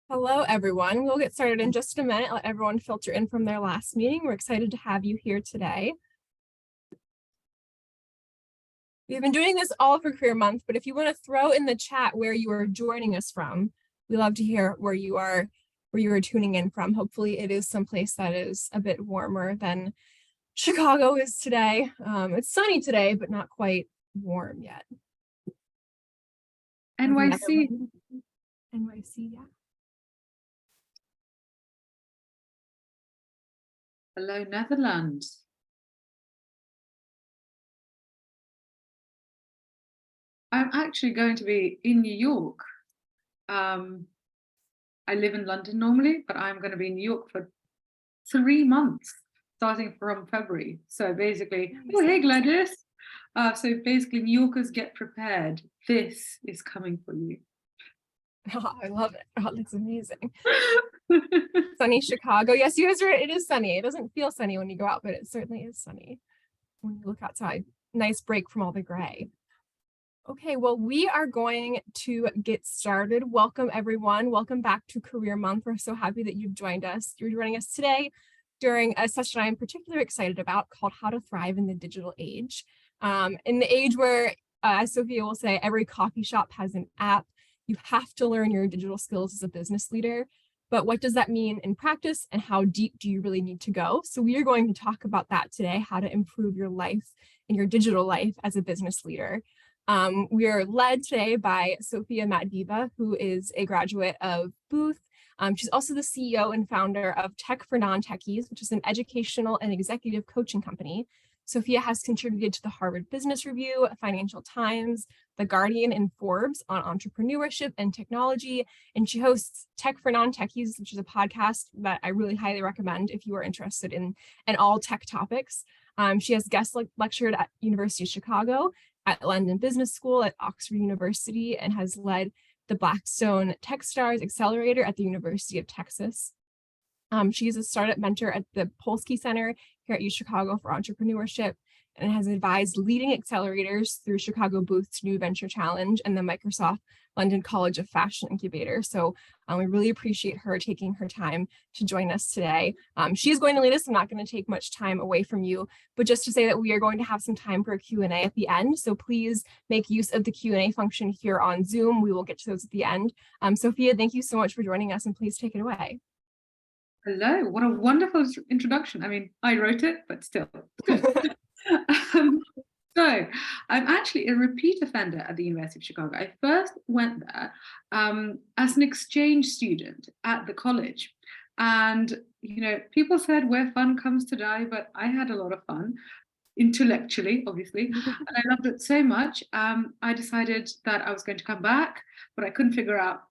Hello, everyone. We'll get started in just a minute. Let everyone filter in from their last meeting. We're excited to have you here today. We've been doing this all for Career Month, but if you want to throw in the chat where you are joining us from, we love to hear where you are tuning in from. Hopefully it is someplace that is a bit warmer than Chicago is today. It's sunny today, but not quite warm yet. NYC. NYC, yeah. Hello, Netherlands. I'm actually going to be in New York. I live in London normally, but I'm going to be in New York for 3 months, starting from February. So basically, oh, hey, Gladys. So basically, New Yorkers, get prepared. This is coming for you. Oh, I love it. Oh, that's amazing. Sunny Chicago. Yes, you guys are. It is sunny. It doesn't feel sunny when you go out, but it certainly is sunny when you look outside. Nice break from all the gray. Okay, well, we are going to get started. Welcome, everyone. Welcome back to Career Month. We're so happy that you've joined us. You're joining us today during a session I'm particularly excited about called How to Thrive in the Digital Age. In the age where, as Sophia will say, every coffee shop has an app, you have to learn your digital skills as a business leader. But what does that mean in practice, and how deep do you really need to go? So we are going to talk about that today, how to improve your life and your digital life as a business leader. We are led today by Sophia Matveeva, who is a graduate of Booth. She's also the CEO and founder of Tech for Non-Techies, which is an educational and executive coaching company. Sophia has contributed to the Harvard Business Review, Financial Times, The Guardian, and Forbes on entrepreneurship and technology. And she hosts Tech for Non-Techies, which is a podcast that I really highly recommend if you are interested in all tech topics. She has guest lectured at University of Chicago, at London Business School, at Oxford University, and has led the Blackstone Techstars Accelerator at the University of Texas. She's a startup mentor at the Polsky Center here at UChicago for entrepreneurship, and has advised leading accelerators through Chicago Booth's New Venture Challenge and the Microsoft London College of Fashion Incubator. So we really appreciate her taking her time to join us today. She's going to lead us. I'm not going to take much time away from you, but just to say that we are going to have some time for a Q&A at the end. So please make use of the Q&A function here on Zoom. We will get to those at the end. Sophia, thank you so much for joining us, and please take it away. Hello, what a wonderful introduction. I mean, I wrote it, but still. So I'm actually a repeat offender at the University of Chicago. I first went there as an exchange student at the college. And, you know, people said where fun comes to die, but I had a lot of fun, intellectually, obviously. And I loved it so much. I decided that I was going to come back, but I couldn't figure out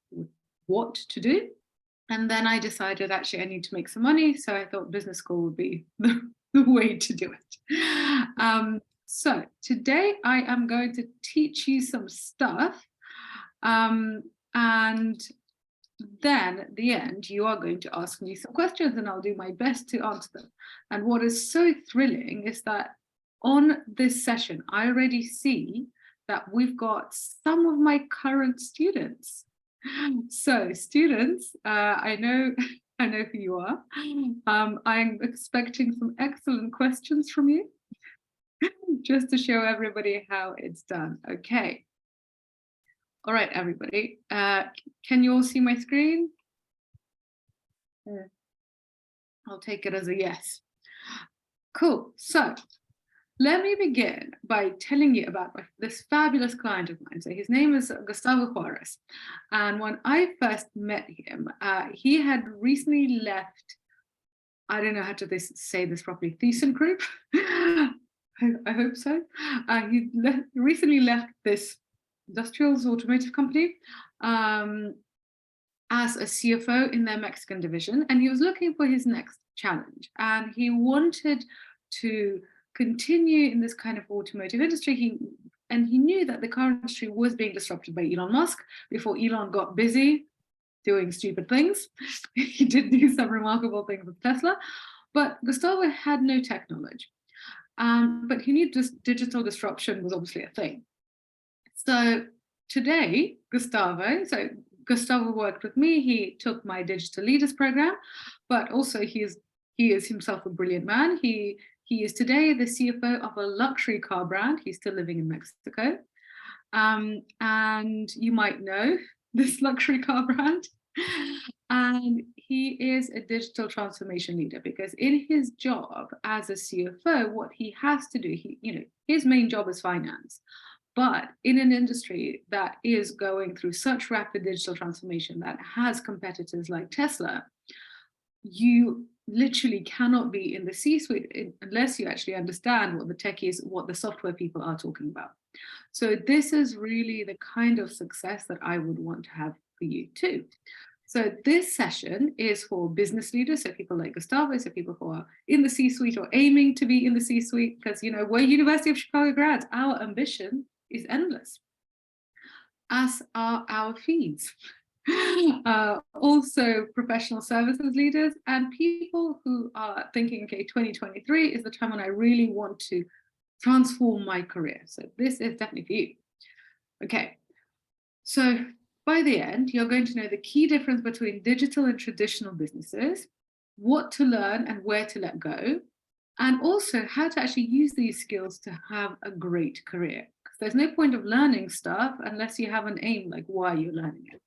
what to do. And then I decided actually I need to make some money. So I thought business school would be the way to do it. So today I am going to teach you some stuff. And then at the end, you are going to ask me some questions and I'll do my best to answer them. And what is so thrilling is that on this session, I already see that we've got some of my current students. So students, I know who you are. I'm expecting some excellent questions from you, just to show everybody how it's done. Okay. All right, everybody. Can you all see my screen? I'll take it as a yes. Cool. So let me begin by telling you about this fabulous client of mine. So his name is Gustavo Juarez. And when I first met him, he had recently left, I don't know how to say this properly, ThyssenKrupp. I hope so. He recently left this industrials automotive company as a CFO in their Mexican division. And he was looking for his next challenge. And he wanted to continue in this kind of automotive industry. He knew that the car industry was being disrupted by Elon Musk before Elon got busy doing stupid things. He did do some remarkable things with Tesla, but Gustavo had no tech knowledge. But he knew this digital disruption was obviously a thing. So today, Gustavo, so Gustavo worked with me. He took my Digital Leaders program, but also he is himself a brilliant man. He is today the CFO of a luxury car brand. He's still living in Mexico. And you might know this luxury car brand. And he is a digital transformation leader, because in his job as a CFO, what he has to do, his main job is finance. But in an industry that is going through such rapid digital transformation, that has competitors like Tesla, you literally cannot be in the C-suite unless you actually understand what the techies, what the software people are talking about. So this is really the kind of success that I would want to have for you too. So this session is for business leaders, so people like Gustavo, so people who are in the C-suite or aiming to be in the C-suite, because we're University of Chicago grads. Our ambition is endless, as are our fees. Also professional services leaders and people who are thinking, okay, 2023 is the time when I really want to transform my career. So this is definitely for you. Okay, so by the end, you're going to know the key difference between digital and traditional businesses, what to learn and where to let go, and also how to actually use these skills to have a great career. Because there's no point of learning stuff unless you have an aim, like why you're learning it.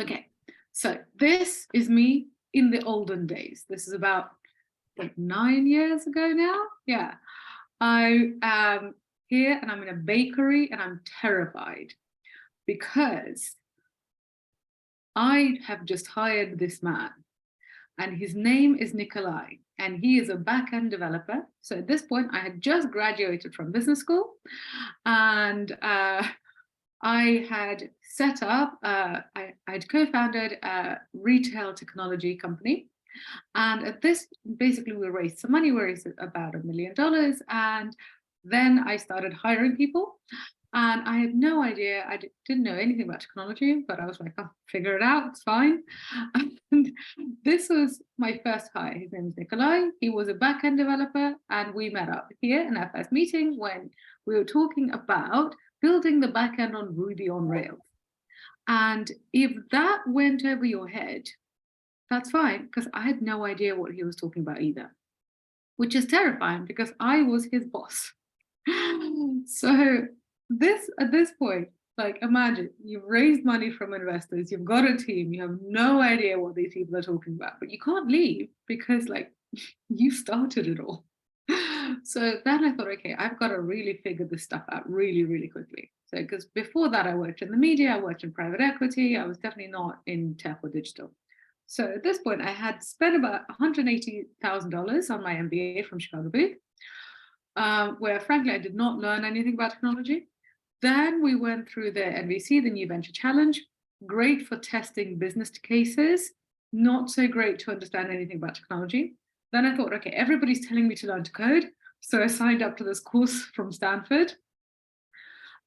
Okay, so this is me in the olden days. This is about like 9 years ago now. Yeah, I am here and I'm in a bakery and I'm terrified because I have just hired this man and his name is Nikolai and he is a back-end developer. So at this point I had just graduated from business school and I had set up, I'd co-founded a retail technology company. And at this, basically we raised some money, we raised about $1 million. And then I started hiring people. And I had no idea, I didn't know anything about technology, but I was like, I'll figure it out, it's fine. And this was my first hire. His name is Nikolai. He was a back-end developer. And we met up here in our first meeting when we were talking about building the back end on Ruby on Rails. And if that went over your head, that's fine, because I had no idea what he was talking about either, which is terrifying because I was his boss. So at this point, like imagine you've raised money from investors, you've got a team, you have no idea what these people are talking about, but you can't leave because like you started it all. So then I thought, okay, I've got to really figure this stuff out really, really quickly. So because before that I worked in the media, I worked in private equity, I was definitely not in tech or digital. So at this point I had spent about $180,000 on my MBA from Chicago Booth, where frankly I did not learn anything about technology. Then we went through the NVC, the New Venture Challenge, great for testing business cases, not so great to understand anything about technology. Then I thought, okay, everybody's telling me to learn to code. So I signed up to this course from Stanford.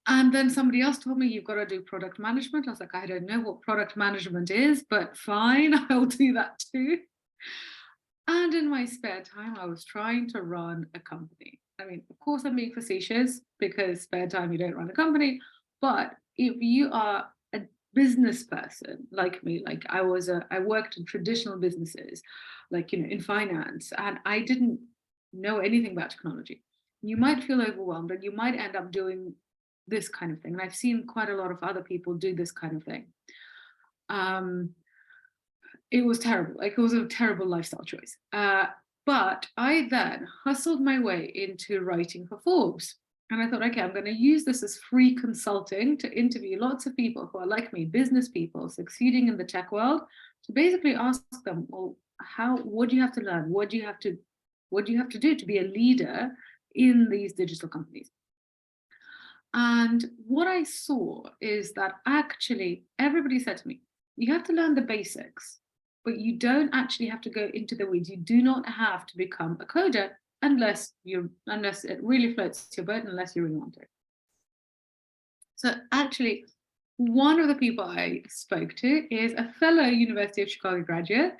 And then somebody else told me, you've got to do product management. I was like, I don't know what product management is, but fine, I'll do that too. And in my spare time, I was trying to run a company. I mean, of course, I'm being facetious because spare time, you don't run a company. But if you are a business person like me, like I worked in traditional businesses, like, in finance, and I didn't know anything about technology. You might feel overwhelmed and you might end up doing this kind of thing. And I've seen quite a lot of other people do this kind of thing. It was terrible. Like, it was a terrible lifestyle choice. But I then hustled my way into writing for Forbes. And I thought, okay, I'm going to use this as free consulting to interview lots of people who are like me, business people succeeding in the tech world, to basically ask them, well, what do you have to learn? What do you have to do to be a leader in these digital companies? And what I saw is that actually everybody said to me, you have to learn the basics, but you don't actually have to go into the weeds. You do not have to become a coder unless it really floats your boat, unless you really want to. So actually, one of the people I spoke to is a fellow University of Chicago graduate.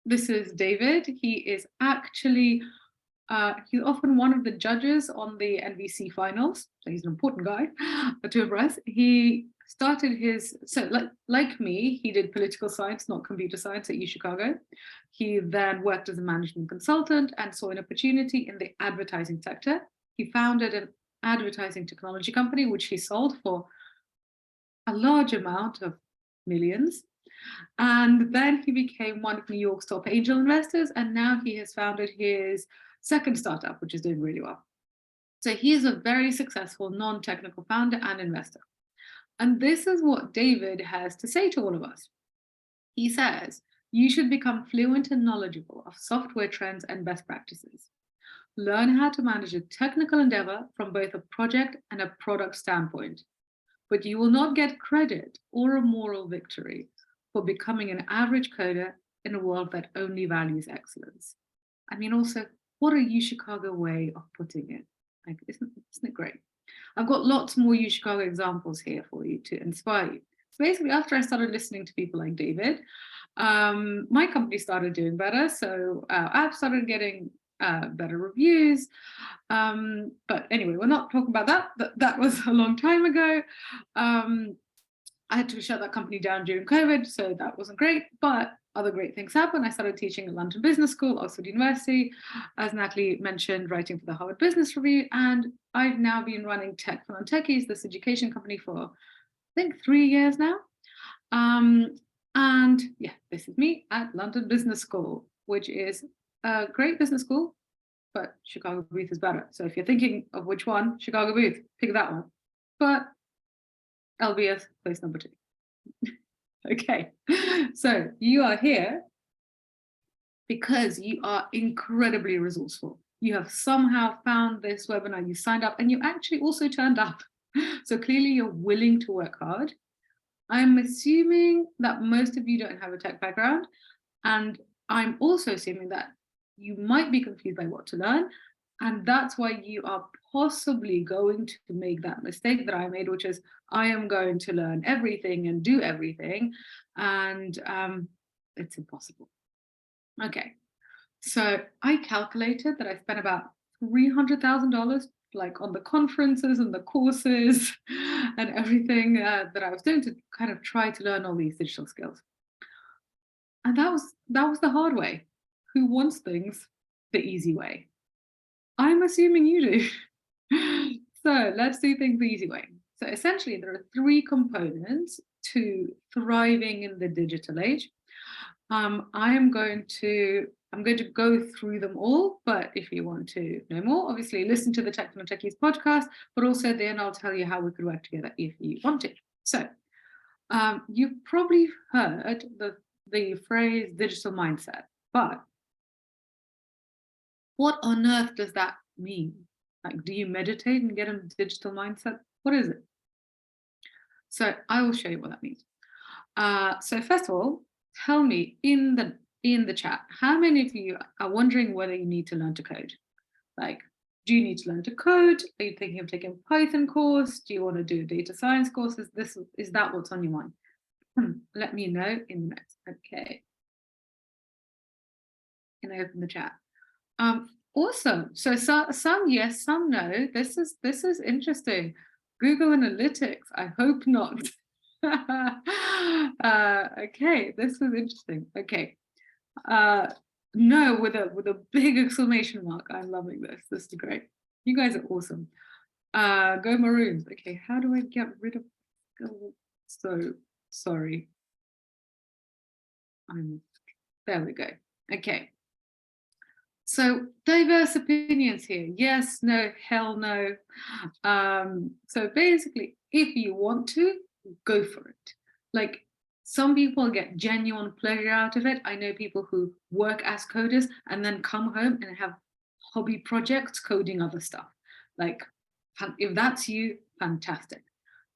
This is David. He is actually he's often one of the judges on the NVC finals, so he's an important guy to impress. He started his, so like me, he did political science, not computer science at UChicago. He then worked as a management consultant and saw an opportunity in the advertising sector. He founded an advertising technology company, which he sold for a large amount of millions. And then he became one of New York's top angel investors. And now he has founded his second startup, which is doing really well. So he is a very successful non-technical founder and investor. And this is what David has to say to all of us. He says, you should become fluent and knowledgeable of software trends and best practices. Learn how to manage a technical endeavor from both a project and a product standpoint. But you will not get credit or a moral victory for becoming an average coder in a world that only values excellence. I mean, also, what a UChicago way of putting it. Like, isn't it great? I've got lots more UChicago examples here for you to inspire you. So basically, after I started listening to people like David, my company started doing better. So I've started getting better reviews. But anyway, we're not talking about that. That was a long time ago. I had to shut that company down during COVID, so that wasn't great, but other great things happened. I started teaching at London Business School, Oxford University, as Natalie mentioned, writing for the Harvard Business Review, and I've now been running Tech for Non-Techies, this education company, for I think 3 years now. And yeah, this is me at London Business School, which is a great business school, but Chicago Booth is better. So if you're thinking of which one, Chicago Booth, pick that one. But LBS, place number 2. Okay, so you are here because you are incredibly resourceful. You have somehow found this webinar, you signed up, and you actually also turned up. So clearly you're willing to work hard. I'm assuming that most of you don't have a tech background, and I'm also assuming that you might be confused by what to learn, and that's why you are possibly going to make that mistake that I made, which is I am going to learn everything and do everything, and it's impossible. Okay, so I calculated that I spent about $300,000 like on the conferences and the courses and everything that I was doing to kind of try to learn all these digital skills. And that was the hard way. Who wants things the easy way? I'm assuming you do. So let's do things the easy way. So essentially, there are 3 components to thriving in the digital age. I'm going to go through them all, but if you want to know more, obviously listen to the Tech for Non-Techies podcast, but also then I'll tell you how we could work together if you want to. So you've probably heard the phrase digital mindset, but what on earth does that mean? Like, do you meditate and get a digital mindset? What is it? So I will show you what that means. So first of all, tell me in the chat, how many of you are wondering whether you need to learn to code? Like, do you need to learn to code? Are you thinking of taking a Python course? Do you want to do a data science course? Is that what's on your mind? Let me know in the minutes. Okay. Can I open the chat? Awesome. So some yes, some no. This is interesting. Google Analytics. I hope not. Okay, this is interesting. Okay. No, with a big exclamation mark. I'm loving this. This is great. You guys are awesome. Go Maroons. Okay, how do I get rid of? So sorry. There we go. Okay. So diverse opinions here. Yes, no, hell no. So basically, if you want to, go for it. Like, some people get genuine pleasure out of it. I know people who work as coders and then come home and have hobby projects coding other stuff. Like, if that's you, fantastic.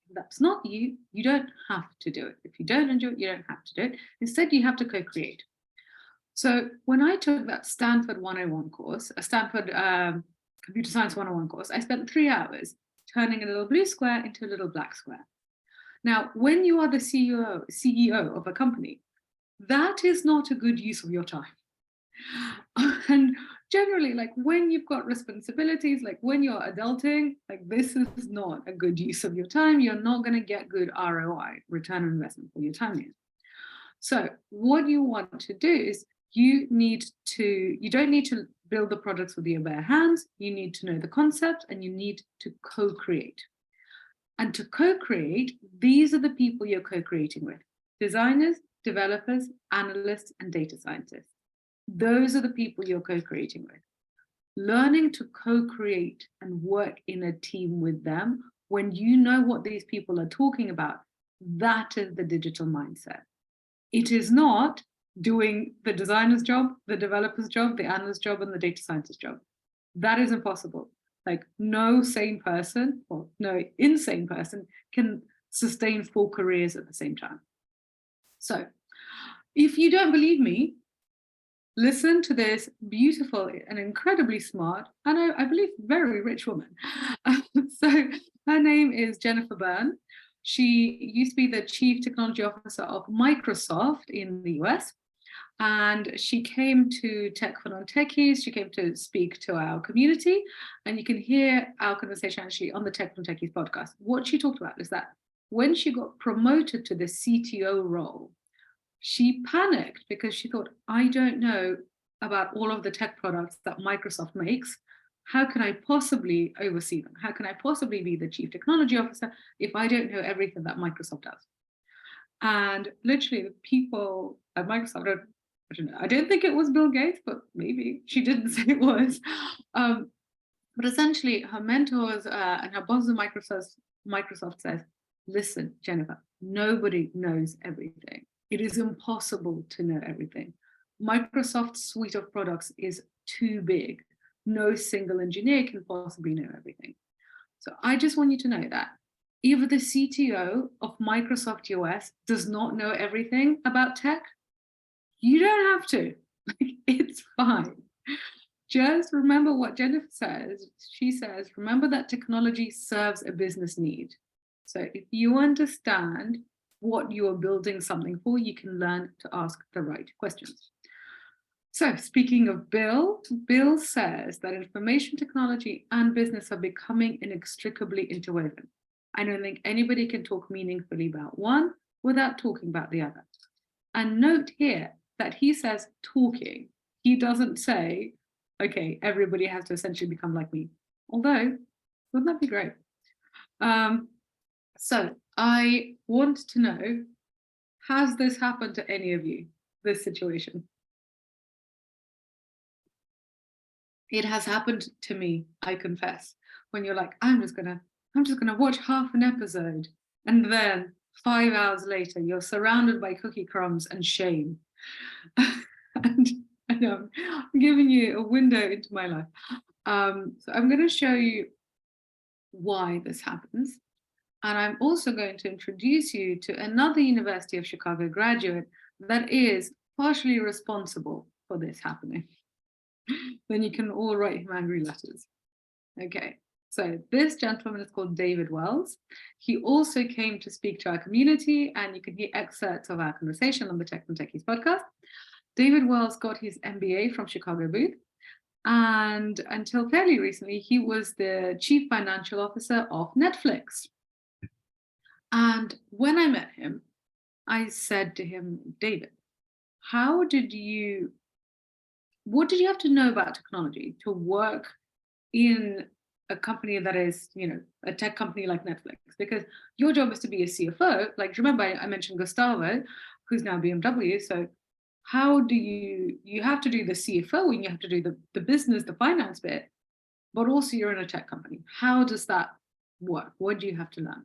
If that's not you, you don't have to do it. If you don't enjoy it, you don't have to do it. Instead, you have to co-create. So when I took that Stanford 101 course, a Stanford Computer Science 101 course, I spent 3 hours turning a little blue square into a little black square. Now, when you are the CEO of a company, that is not a good use of your time. And generally, like when you've got responsibilities, like when you're adulting, like this is not a good use of your time. You're not going to get good ROI, return on investment, for your time here. So what you want to do is you don't need to build the products with your bare hands. You need to know the concept and you need to co-create. And to co-create, these are the people you're co-creating with: designers, developers, analysts, and data scientists. Those are the people you're co-creating with. Learning to co-create and work in a team with them, when you know what these people are talking about, that is the digital mindset. It is not doing the designer's job, the developer's job, the analyst's job, and the data scientist's job. That is impossible. Like no sane person or no insane person can sustain 4 careers at the same time. So if you don't believe me, listen to this beautiful and incredibly smart, and I believe very rich woman. So her name is Jennifer Byrne. She used to be the Chief Technology Officer of Microsoft in the US. And she came to Tech for Non-Techies. She came to speak to our community. And you can hear our conversation actually on the Tech for Non-Techies podcast. What she talked about is that when she got promoted to the CTO role, she panicked because she thought, I don't know about all of the tech products that Microsoft makes. How can I possibly oversee them? How can I possibly be the Chief Technology Officer if I don't know everything that Microsoft does? And literally the people at Microsoft, I don't think it was Bill Gates, but maybe she didn't say it was. But essentially her mentors and her boss at Microsoft says, listen, Jennifer, nobody knows everything. It is impossible to know everything. Microsoft's suite of products is too big. No single engineer can possibly know everything. So I just want you to know that if the CTO of Microsoft US does not know everything about tech, you don't have to. It's fine. Just remember what Jennifer says. She says, remember that technology serves a business need. So if you understand what you are building something for, you can learn to ask the right questions. So speaking of Bill says that information technology and business are becoming inextricably interwoven. I don't think anybody can talk meaningfully about one without talking about the other. And note here that he says talking. He doesn't say, okay, everybody has to essentially become like me. Although, wouldn't that be great? So I want to know, has this happened to any of you, this situation? It has happened to me, I confess, when you're like, I'm just gonna watch half an episode, and then 5 hours later, you're surrounded by cookie crumbs and shame. And I know I'm giving you a window into my life. So I'm going to show you why this happens. And I'm also going to introduce you to another University of Chicago graduate that is partially responsible for this happening. Then you can all write him angry letters. Okay, so this gentleman is called David Wells. He also came to speak to our community, and you can hear excerpts of our conversation on the Tech and Techies podcast. David Wells got his MBA from Chicago Booth, and until fairly recently, he was the Chief Financial Officer of Netflix. And when I met him, I said to him, David, what did you have to know about technology to work in a company that is, a tech company like Netflix? Because your job is to be a CFO. Like, remember, I mentioned Gustavo, who's now BMW. So how do you have to do the CFO and you have to do the business, the finance bit, but also you're in a tech company. How does that work? What do you have to learn?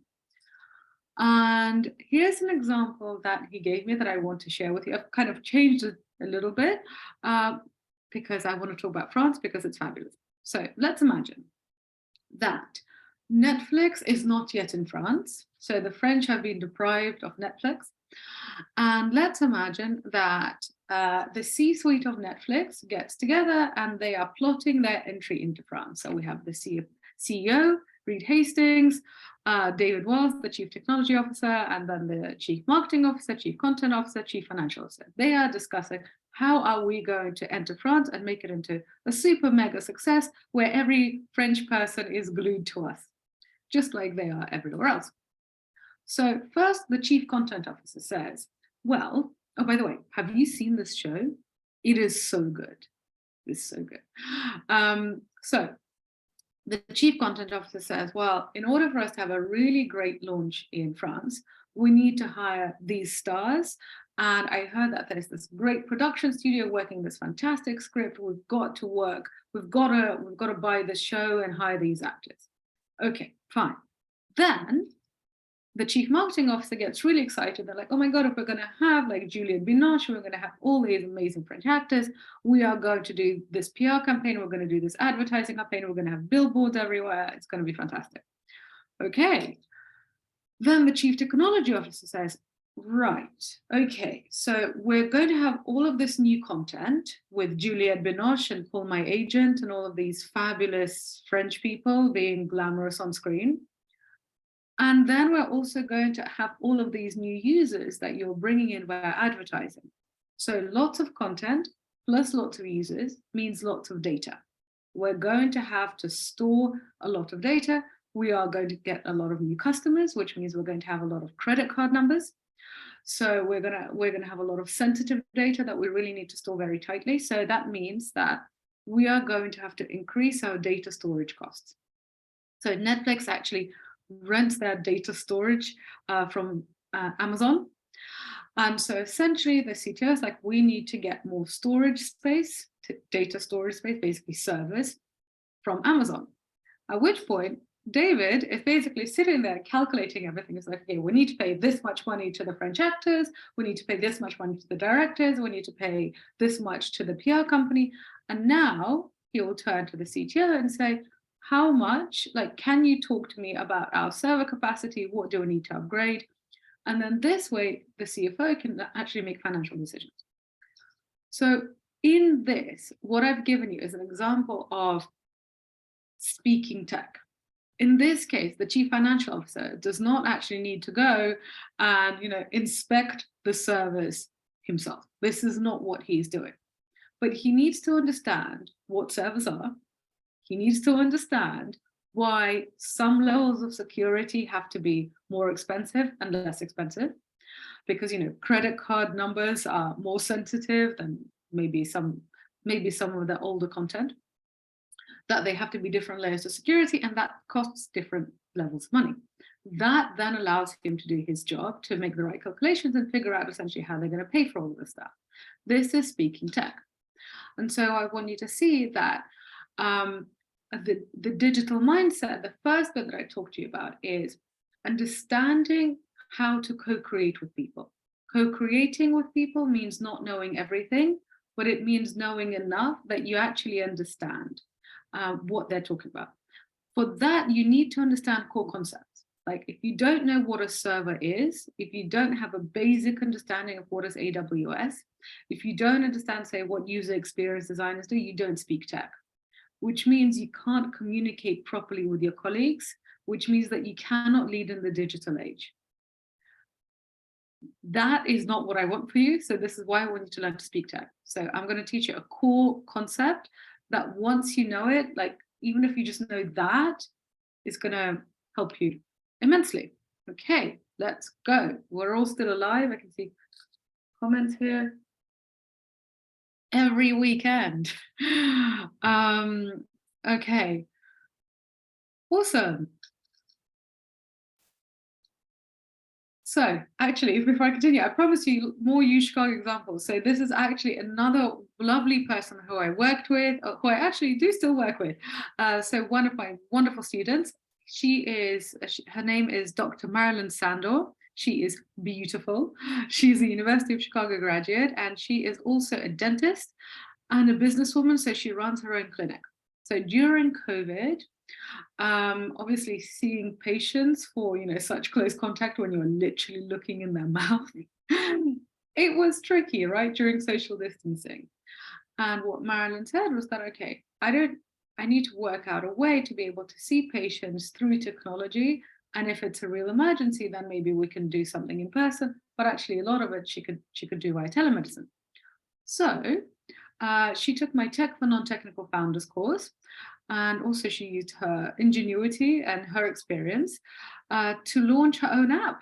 And here's an example that he gave me that I want to share with you. I've kind of changed it a little bit because I want to talk about France because it's fabulous. So let's imagine that Netflix is not yet in France. So the French have been deprived of Netflix. And let's imagine that the C-suite of Netflix gets together and they are plotting their entry into France. So we have the CEO Reed Hastings, David Wells, the Chief Technology Officer, and then the Chief Marketing Officer, Chief Content Officer, Chief Financial Officer. They are discussing how are we going to enter France and make it into a super mega success where every French person is glued to us, just like they are everywhere else. So first, the Chief Content Officer says, well, oh, by the way, have you seen this show? It is so good. It's so good. So the Chief Content Officer says, well, in order for us to have a really great launch in France, we need to hire these stars. And I heard that there's this great production studio working this fantastic script. We've got to work. We've got to buy the show and hire these actors. Okay, fine. Then the Chief Marketing Officer gets really excited. They're like, oh my God, if we're going to have like Juliette Binoche, we're going to have all these amazing French actors, we are going to do this PR campaign, we're going to do this advertising campaign, we're going to have billboards everywhere, it's going to be fantastic. Okay. Then the Chief Technology Officer says, right, okay, so we're going to have all of this new content with Juliette Binoche and Paul My Agent and all of these fabulous French people being glamorous on screen. And then we're also going to have all of these new users that you're bringing in via advertising. So lots of content plus lots of users means lots of data. We're going to have to store a lot of data. We are going to get a lot of new customers, which means we're going to have a lot of credit card numbers. So we're gonna have a lot of sensitive data that we really need to store very tightly. So that means that we are going to have to increase our data storage costs. So Netflix actually rents their data storage from Amazon. And so essentially the CTO is like, we need to get more storage space, data storage space, basically servers from Amazon. At which point, David is basically sitting there calculating everything. It's like, okay, we need to pay this much money to the French actors. We need to pay this much money to the directors. We need to pay this much to the PR company. And now he will turn to the CTO and say, how much, like, can you talk to me about our server capacity? What do we need to upgrade? And then this way, the CFO can actually make financial decisions. So in this, what I've given you is an example of speaking tech. In this case, the Chief Financial Officer does not actually need to go and inspect the servers himself. This is not what he's doing. But he needs to understand what servers are. He needs to understand why some levels of security have to be more expensive and less expensive, because credit card numbers are more sensitive than maybe some of the older content, that they have to be different layers of security, and that costs different levels of money. That then allows him to do his job, to make the right calculations and figure out essentially how they're going to pay for all of this stuff. This is speaking tech. And so I want you to see that the digital mindset, the first bit that I talked to you about is understanding how to co-create with people. Co-creating with people means not knowing everything, but it means knowing enough that you actually understand what they're talking about. For that, you need to understand core concepts. Like if you don't know what a server is, if you don't have a basic understanding of what is AWS, if you don't understand, say, what user experience designers do, you don't speak tech, which means you can't communicate properly with your colleagues, which means that you cannot lead in the digital age. That is not what I want for you. So this is why I want you to learn to speak tech. So I'm going to teach you a core concept that once you know it, like even if you just know that, it's going to help you immensely. Okay, let's go. We're all still alive. I can see comments here. Every weekend. Okay, awesome. So actually, before I continue, I promise you more Chicago examples. So this is actually another lovely person who I worked with, who I actually do still work with. So one of my wonderful students, her name is Dr. Marilyn Sandor. She is beautiful. She's a University of Chicago graduate, and she is also a dentist and a businesswoman. So she runs her own clinic. So during COVID, obviously seeing patients for such close contact when you're literally looking in their mouth, it was tricky, right, during social distancing. And what Marilyn said was that, okay, I don't I need to work out a way to be able to see patients through technology. And if it's a real emergency, then maybe we can do something in person. But actually, a lot of it she could do via telemedicine. So she took my Tech for Non-Technical Founders course, and also she used her ingenuity and her experience to launch her own app.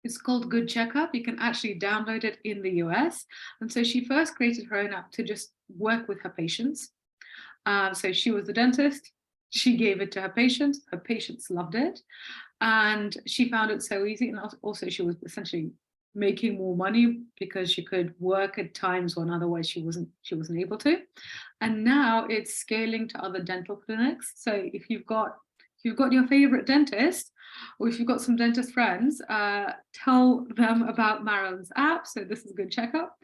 It's called Good Checkup. You can actually download it in the US. And so she first created her own app to just work with her patients. So she was the dentist. She gave it to her patients. Her patients loved it. And she found it so easy. And also she was essentially making more money because she could work at times when otherwise she wasn't able to. And now it's scaling to other dental clinics. So if you've got your favorite dentist, or if you've got some dentist friends, tell them about Marilyn's app. So this is Good Checkup.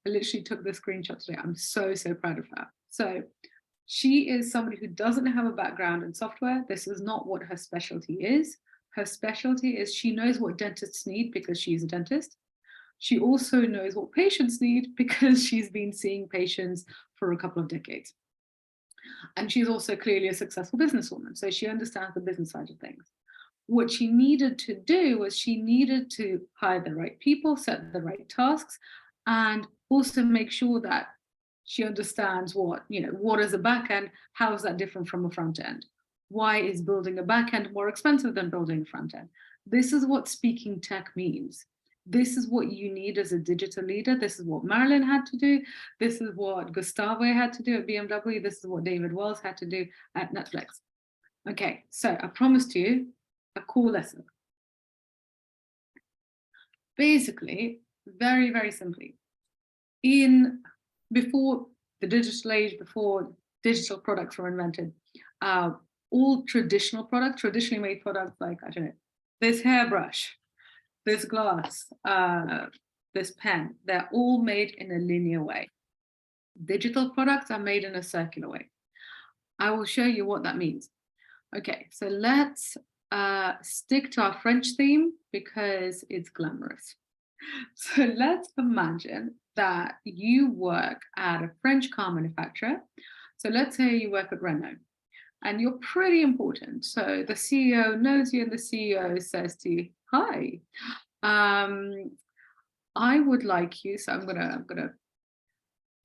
I literally took the screenshot today. I'm so proud of her. So she is somebody who doesn't have a background in software. This is not what her specialty is. Her specialty is she knows what dentists need because she's a dentist. She also knows what patients need because she's been seeing patients for a couple of decades. And she's also clearly a successful businesswoman. So she understands the business side of things. What she needed to do was she needed to hire the right people, set the right tasks, and also make sure that she understands what is a back end, how is that different from a front end? Why is building a back end more expensive than building a front end? This is what speaking tech means. This is what you need as a digital leader. This is what Marilyn had to do. This is what Gustavo had to do at BMW. This is what David Wells had to do at Netflix. Okay, so I promised you a cool lesson. Basically, very simply, before the digital age, before digital products were invented, all traditionally made products, like, I don't know, this hairbrush, this glass, this pen, they're all made in a linear way. Digital products are made in a circular way. I will show you what that means. Okay, so let's stick to our French theme because it's glamorous. So let's imagine that you work at a French car manufacturer. So let's say you work at Renault and you're pretty important. So the CEO knows you and the CEO says to you, hi, I would like you. So I'm gonna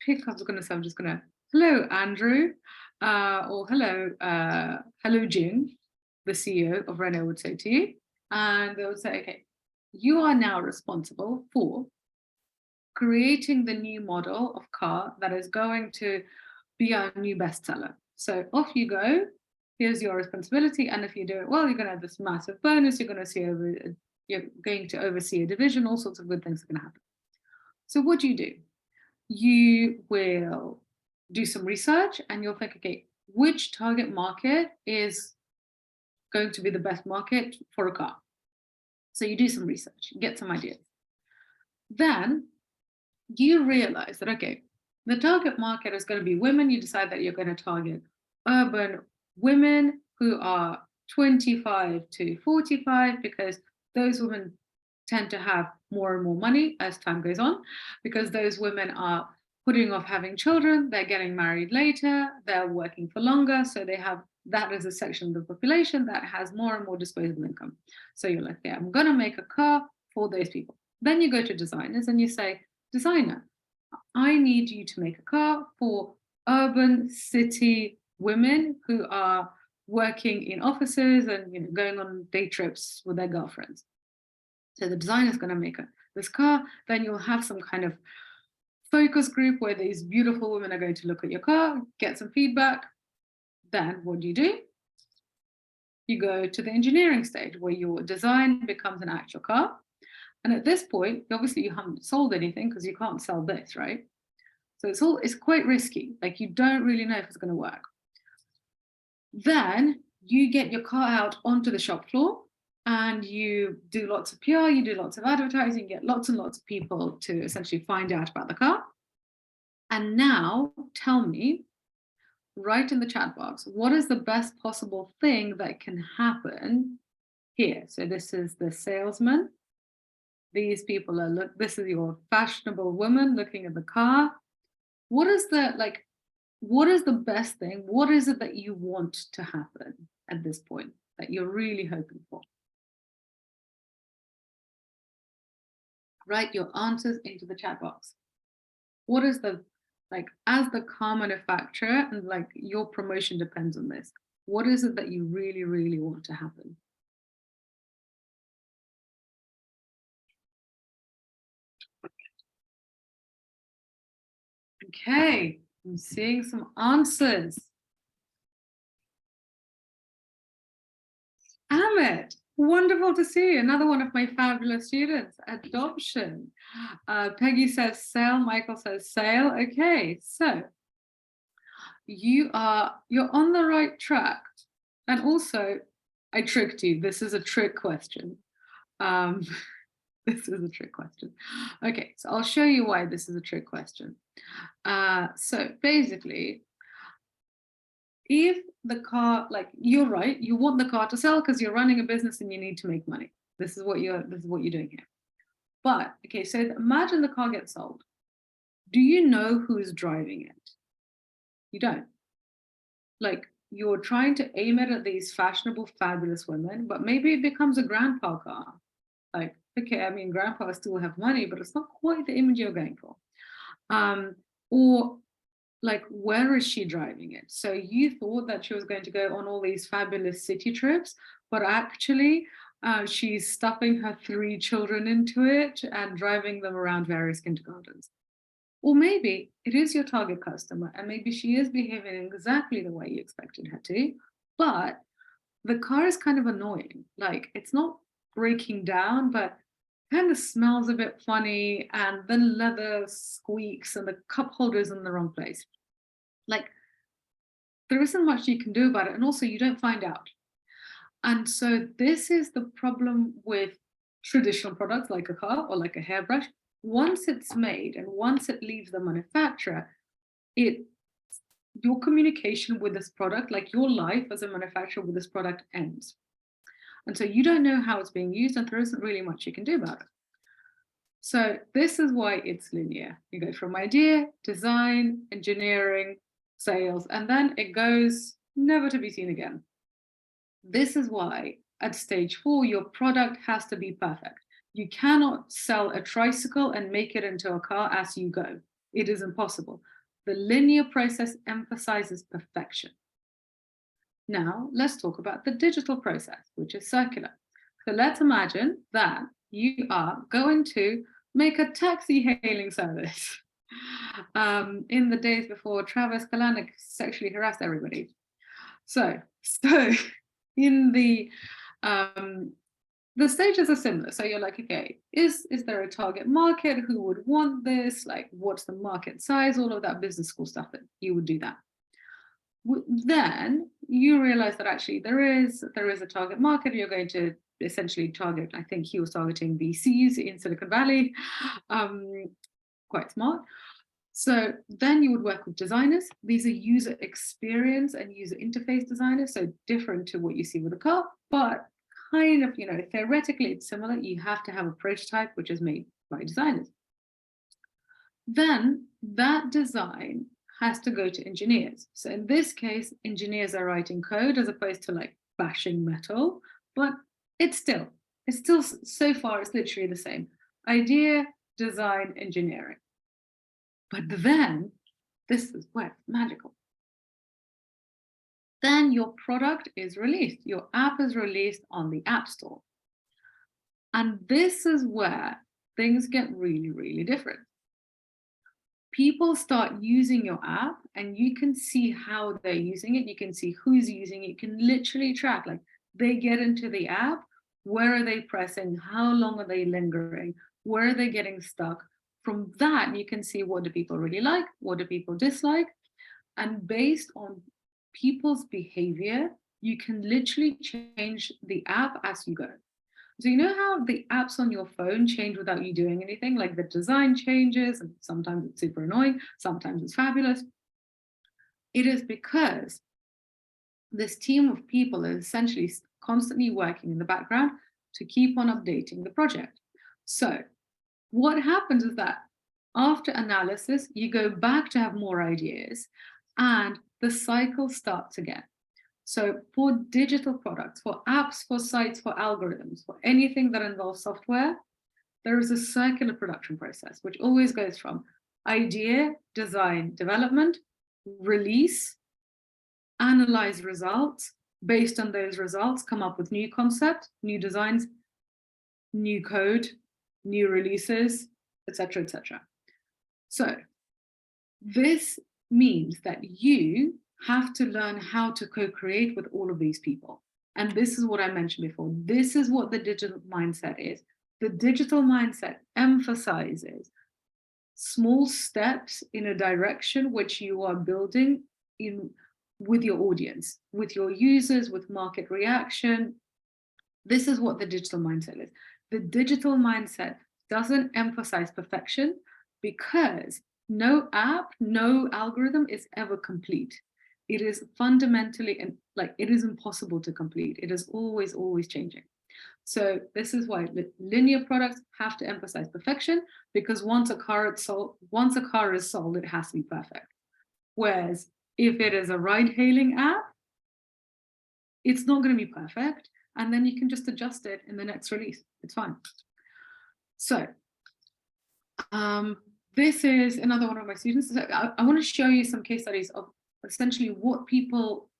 pick up, I'm just gonna, hello, Andrew, or hello, Jim, the CEO of Renault would say to you. And they would say, okay, you are now responsible for creating the new model of car that is going to be our new bestseller. So off you go. Here's your responsibility. And if you do it well, you're going to have this massive bonus. You're going to oversee a division. All sorts of good things are going to happen. So what do? You will do some research and you'll think, okay, which target market is going to be the best market for a car? So you do some research, get some ideas. Then you realize that, okay, the target market is going to be women. You decide that you're going to target urban women who are 25 to 45 because those women tend to have more and more money as time goes on, because those women are putting off having children, they're getting married later, they're working for longer, so that is a section of the population that has more and more disposable income. So you're like, yeah, I'm going to make a car for those people. Then you go to designers and you say, designer, I need you to make a car for urban city women who are working in offices and going on day trips with their girlfriends. So the designer is going to make this car. Then you'll have some kind of focus group where these beautiful women are going to look at your car, get some feedback. Then what do? You go to the engineering stage where your design becomes an actual car. And at this point, obviously you haven't sold anything because you can't sell this, right? So it's quite risky. Like, you don't really know if it's going to work. Then you get your car out onto the shop floor and you do lots of PR, you do lots of advertising, get lots and lots of people to essentially find out about the car. And now tell me, write in the chat box, what is the best possible thing that can happen here? So this is the salesman. These people this is your fashionable woman looking at the car. What is the, what is the best thing? What is it that you want to happen at this point that you're really hoping for? Write your answers into the chat box. What is the, like, as the car manufacturer, and like your promotion depends on this, what is it that you really, really want to happen? Okay, I'm seeing some answers. Amit, wonderful to see you. Another one of my fabulous students. Adoption. Peggy says sale. Michael says sale. Okay, so you're on the right track. And also, I tricked you. This is a trick question. This is a trick question. Okay, so I'll show you why this is a trick question. So basically, if the car, like, you're right, you want the car to sell because you're running a business and you need to make money. This is what you're doing here. But okay, so imagine the car gets sold. Do you know who's driving it? You don't. Like, you're trying to aim it at these fashionable, fabulous women, but maybe it becomes a grandpa car. Like, okay, I mean, grandpa still have money, but it's not quite the image you're going for. Or like, where is she driving it? So you thought that she was going to go on all these fabulous city trips, but actually she's stuffing her 3 children into it and driving them around various kindergartens. Or maybe it is your target customer and maybe she is behaving exactly the way you expected her to, but the car is kind of annoying. Like, it's not breaking down, but kind of smells a bit funny, and the leather squeaks and the cup holder's in the wrong place. Like, there isn't much you can do about it, and also you don't find out. And so this is the problem with traditional products like a car or like a hairbrush. Once it's made and once it leaves the manufacturer, your communication with this product, like your life as a manufacturer with this product, ends. And so you don't know how it's being used, and there isn't really much you can do about it. So this is why it's linear. You go from idea, design, engineering, sales, and then it goes never to be seen again. This is why at stage 4, your product has to be perfect. You cannot sell a tricycle and make it into a car as you go. It is impossible. The linear process emphasizes perfection. Now, let's talk about the digital process, which is circular. So let's imagine that you are going to make a taxi hailing service. In the days before Travis Kalanick sexually harassed everybody. So in the stages are similar. So you're like, okay, is there a target market? Who would want this? Like, what's the market size? All of that business school stuff that you would do that. Then you realize that actually there is a target market. You're going to essentially target, I think he was targeting VCs in Silicon Valley. Quite smart. So then you would work with designers. These are user experience and user interface designers, so different to what you see with a car, but kind of, theoretically it's similar. You have to have a prototype which is made by designers. Then that design has to go to engineers. So in this case, engineers are writing code as opposed to like bashing metal, but it's still so far it's literally the same. Idea, design, engineering. But then, this is where it's magical. Then your product is released. Your app is released on the App Store. And this is where things get really, really different. People start using your app and you can see how they're using it. You can see who's using it. You can literally track, like, they get into the app, where are they pressing? How long are they lingering? Where are they getting stuck? From that, you can see what do people really like, what do people dislike, and based on people's behavior, you can literally change the app as you go. So you know how the apps on your phone change without you doing anything? Like the design changes, and sometimes it's super annoying, sometimes it's fabulous. It is because this team of people is essentially constantly working in the background to keep on updating the project. So what happens is that after analysis, you go back to have more ideas, and the cycle starts again. So for digital products, for apps, for sites, for algorithms, for anything that involves software, there is a circular production process, which always goes from idea, design, development, release, analyze results. Based on those results, come up with new concepts, new designs, new code, new releases, etc., etc. So this means that you have to learn how to co-create with all of these people. And this is what I mentioned before. This is what the digital mindset is. The digital mindset emphasizes small steps in a direction which you are building in with your audience, with your users, with market reaction. This is what the digital mindset is. The digital mindset doesn't emphasize perfection because no app, no algorithm is ever complete. It is fundamentally, and like, it is impossible to complete. It is always, always changing. So this is why linear products have to emphasize perfection, because once a car is sold, it has to be perfect. Whereas if it is a ride-hailing app, it's not going to be perfect, and then you can just adjust it in the next release. It's fine. So this is another one of my students. So I want to show you some case studies of essentially what people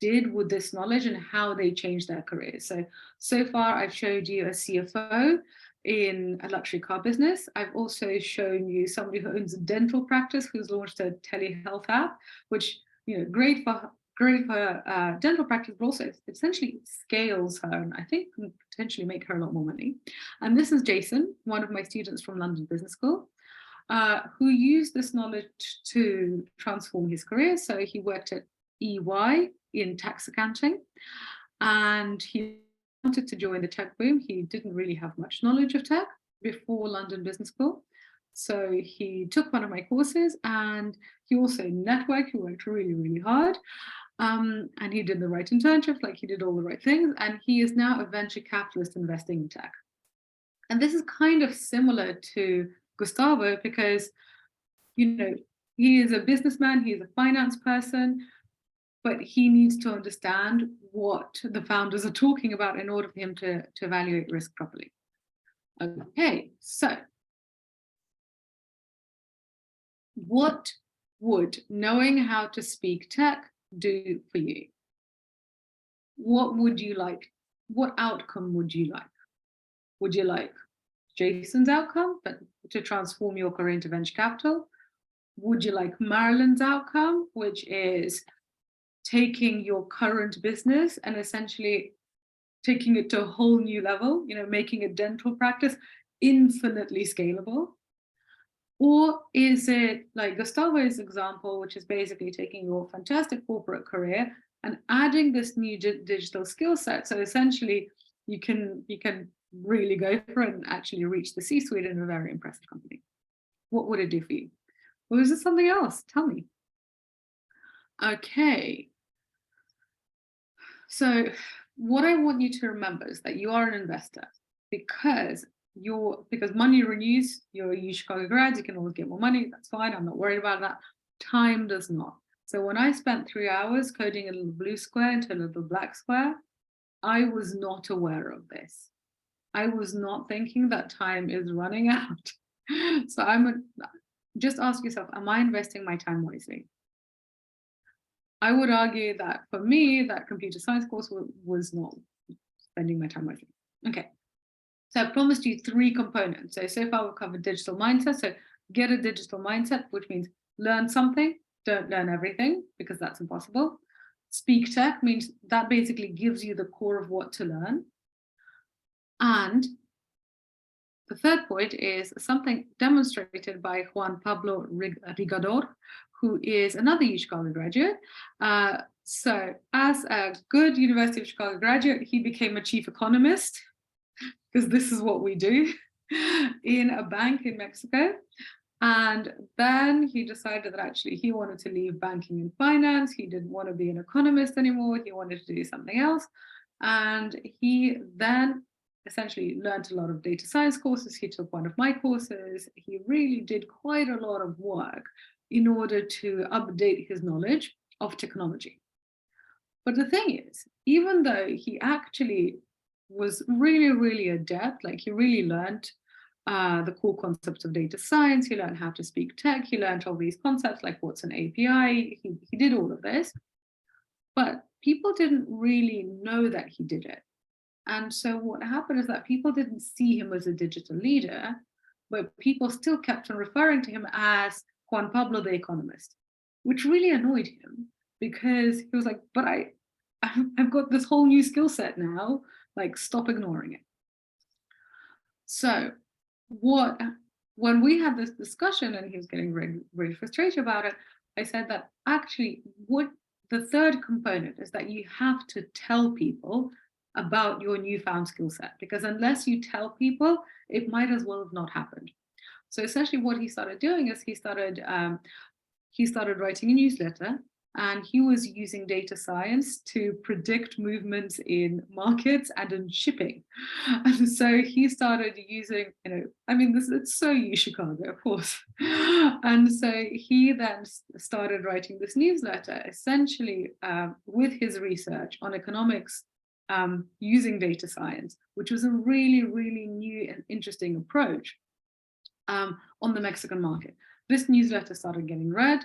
did with this knowledge and how they changed their careers. So far, I've showed you a CFO in a luxury car business. I've also shown you somebody who owns a dental practice who's launched a telehealth app, which, you know, great for dental practice, but also essentially scales her, and I think can potentially make her a lot more money. And this is Jason, one of my students from London Business School, who used this knowledge to transform his career. So he worked at EY in tax accounting, and he wanted to join the tech boom. He didn't really have much knowledge of tech before London Business School. So he took one of my courses, and he also networked. He worked really, really hard. And he did the right internships, like he did all the right things. And he is now a venture capitalist investing in tech. And this is kind of similar to Gustavo because, you know, he is a businessman, he is a finance person, but he needs to understand what the founders are talking about in order for him to evaluate risk properly. Okay, so what would knowing how to speak tech do for you? What would you like? What outcome would you like? Would you like Jason's outcome, but to transform your career into venture capital? Would you like Marilyn's outcome, which is taking your current business and essentially taking it to a whole new level, you know, making a dental practice infinitely scalable? Or is it like Gustavo's example, which is basically taking your fantastic corporate career and adding this new digital skill set? So essentially, you can really go for it and actually reach the C-suite in a very impressive company. What would it do for you? Or is it something else? Tell me. Okay. So what I want you to remember is that you are an investor because money renews. You're a Chicago grad, you can always get more money. That's fine. I'm not worried about that. Time does not. So when I spent 3 hours coding a little blue square into a little black square, I was not aware of this. I was not thinking that time is running out. So just ask yourself, am I investing my time wisely? I would argue that for me, that computer science course was not spending my time wisely. Okay. So I promised you 3 components. So far we've covered digital mindset. So get a digital mindset, which means learn something, don't learn everything because that's impossible. Speak tech means that basically gives you the core of what to learn. And the third point is something demonstrated by Juan Pablo Rigador, who is another U Chicago graduate. So as a good University of Chicago graduate, he became a chief economist, because this is what we do, in a bank in Mexico. And then he decided that actually he wanted to leave banking and finance. He didn't want to be an economist anymore. He wanted to do something else. And he then essentially learned a lot of data science courses. He took one of my courses. He really did quite a lot of work in order to update his knowledge of technology. But the thing is, even though he actually was really, really adept, like he really learned the core concepts of data science, he learned how to speak tech, he learned all these concepts like what's an API, he did all of this, but people didn't really know that he did it. And so what happened is that people didn't see him as a digital leader, but people still kept on referring to him as Juan Pablo the economist, which really annoyed him because he was like, but I've got this whole new skill set now, like stop ignoring it. So when we had this discussion and he was getting really, really frustrated about it, I said that actually what the third component is that you have to tell people about your newfound skill set, because unless you tell people, it might as well have not happened. So essentially what he started doing is he started writing a newsletter, and he was using data science to predict movements in markets and in shipping. And so he started using, it's so UChicago, of course. And so he then started writing this newsletter, essentially with his research on economics using data science, which was a really, really new and interesting approach on the Mexican market. This newsletter started getting read.